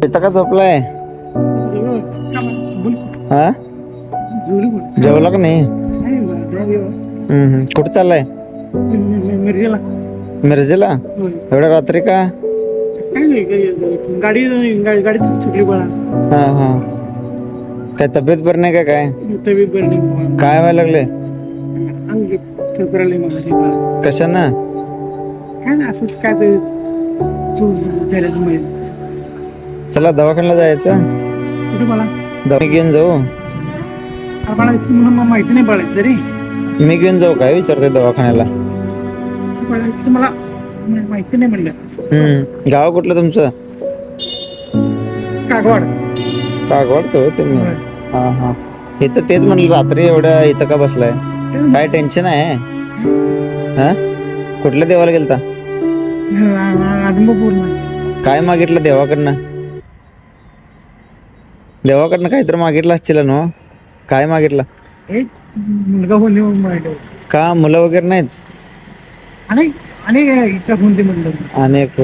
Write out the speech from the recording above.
इथं का झोपलाय? हा, जेवला का नाही? कुठं चाललाय? मिरजेला एवढ्या रात्री का? गाडी गाडी चुकली बळा. हा हा, काय तब्येत बरी नाही का? काय तब्येत बरी नाही. काय व्हायला लागले? अंग थरथरले मला. कशानं? काय ना असंच काय ते तू झाल्याचं माहिती. चला दवाखान्याला जायचं. कुठे मला मी घेऊन जाऊ? मला म्हणून माहिती नाही पडायचं तरी. मी घेऊन जाऊ काय विचारतोय दवाखान्याला? मला माहिती नाही म्हणलं. गाव कुठलं तुमचं? कागवाड. कागवाडचं होय तुम्ही? होय. हा हा, इथं तेच म्हणलं रात्री एवढ्या इथं का बसलाय? काय टेन्शन आहे? हा, कुठल्या देवाला गेलता? आदमापूर. काय मागितलं देवाकडनं? देवाकडनं काहीतरी मागितलं असतील ना? काय मागितलं? एक मुलगा बोलले म्हणून का मुलं वगैरे नाहीत? अनेक अनेक इच्छा कोणती म्हणलं अनेक